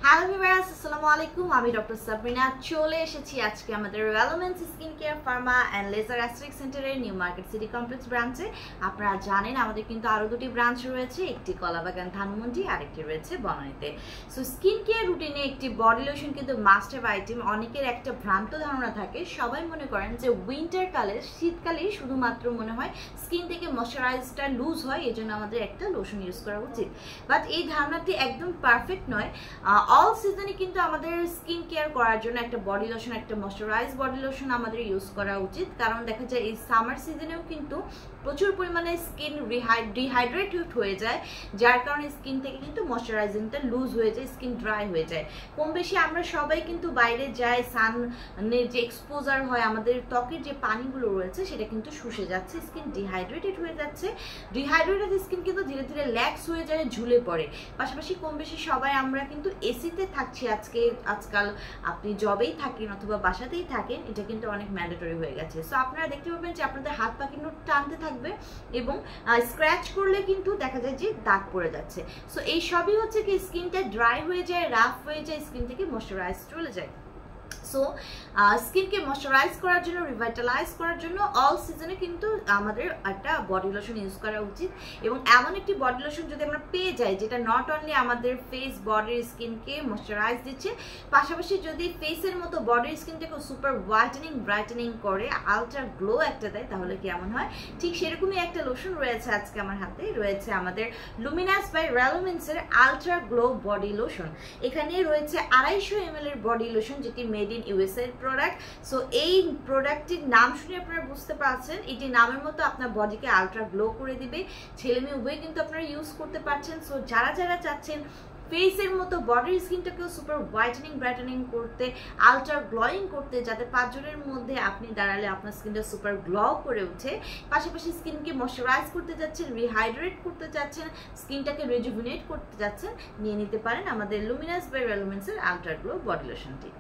Hello viewers, আসসালামু আলাইকুম। আমি ডক্টর সাবরিনা চলে এসেছি আজকে আমাদের Relomence skin care pharma and laser aesthetic সেন্টারের নিউ মার্কেট সিটি কমপ্লেক্স ব্রাঞ্চে। আপনারা জানেন আমাদের কিন্তু আরও দুটি ব্রাঞ্চ রয়েছে, একটি কলাবাগান ধানমন্ডি আর একটি রয়েছে বনানীতে। সো স্কিন কেয়ার রুটিনে একটি বডি লোশন কিন্তু মাস্ট হ্যাভ আইটেম। অনেকের একটা ভ্রান্ত ধারণা থাকে, সবাই মনে করেন যে উইন্টার কালে শীতকালেই শুধুমাত্র মনে হয় স্কিন থেকে ময়শ্চারাইজটা লুজ হয়, এই জন্য আমাদের একটা লোশন ইউজ করা উচিত। বাট এই ধারণাটি একদম পারফেক্ট নয়। অল সিজনে কিন্তু আমাদের স্কিন কেয়ার করার জন্য একটা বডি লোশন, একটা ময়শ্চারাইজ বডি লোশন আমাদের ইউজ করা উচিত। কারণ দেখা যায় এই সামার সিজনেও কিন্তু প্রচুর পরিমাণে স্কিন ডিহাইড্রেট হয়ে যায়, যার কারণে স্কিন থেকে কিন্তু ময়শ্চারাইজিংটা লুজ হয়ে যায়, স্কিন ড্রাই হয়ে যায়। কম বেশি আমরা সবাই কিন্তু বাইরে যাই, সানের যে এক্সপোজার হয়, আমাদের ত্বকের যে পানিগুলো রয়েছে সেটা কিন্তু শুষে যাচ্ছে, স্কিন ডিহাইড্রেটেড হয়ে যাচ্ছে। ডিহাইড্রেটেড স্কিন কিন্তু ধীরে ধীরে ল্যাক্স হয়ে যায়, ঝুলে পড়ে। পাশাপাশি কম বেশি সবাই আমরা কিন্তু এসিতে থাকছি আজকাল। আপনি জবেই থাকেন অথবা বাসাতেই থাকেন, এটা কিন্তু অনেক ম্যান্ডেটরি হয়ে গেছে। সো আপনারা দেখতে পাবেন যে আপনাদের হাত পা কিন্তু টানতে থাকবে এবং স্ক্র্যাচ করলে কিন্তু দেখা যায় যে দাগ পড়ে যাচ্ছে। সো এই সবই হচ্ছে কি স্কিনটা ড্রাই হয়ে যায়, রাফ হয়ে যায়, স্কিন থেকে ময়শ্চারাইজ চলে যায়। সো স্কিনকে ময়শ্চারাইজ করার জন্য, রিভাইটালাইজ করার জন্য অল সিজনে কিন্তু আমাদের একটা বডি লোশন ইউজ করা উচিত। এবং এমন একটি বডি লোশন যদি আমরা পেয়ে যাই যেটা নট অনলি আমাদের ফেস বডির স্কিনকে ময়শ্চারাইজ দিচ্ছে, পাশাপাশি যদি ফেসের মতো বডির স্কিনটাকে সুপার হোয়াইটেনিং ব্রাইটেনিং করে আলট্রা গ্লো একটা দেয়, তাহলে কেমন হয়? ঠিক সেরকমই একটা লোশন রয়েছে আজকে আমার হাতে, রয়েছে আমাদের লুমিনাস বাই রেলোমেন্সের আলট্রা গ্লো বডি লোশন। এখানে রয়েছে 250 ml এর বডি লোশন, যেটি মেড ইন ইউএসএ এর প্রোডাক্ট। সো এই প্রোডাক্টটির নাম শুনে আপনারা বুঝতে পারছেন, এটি নামের মতো আপনার বডিকে আলট্রা গ্লো করে দিবে। ছেলে মেয়ে উভয় কিন্তু আপনারা ইউজ করতে পারছেন। সো যারা যারা চাচ্ছেন ফেসের মতো বডির স্কিনটাকেও সুপার হোয়াইটেনিং ব্রাইটেনিং করতে, আলট্রা গ্লোয়িং করতে, যাতে 5 জনের মধ্যে আপনি দাঁড়ালে আপনার স্কিনটা সুপার গ্লো করে ওঠে, পাশাপাশি স্কিনকে ময়শ্চারাইজ করতে যাচ্ছেন, রিহাইড্রেট করতে যাচ্ছেন, স্কিনটাকে রেজুভিনেট করতে যাচ্ছেন, নিয়ে নিতে পারেন আমাদের লুমিনাস বাই রেলোমেন্সের আলট্রা গ্লো বডি লোশনটি।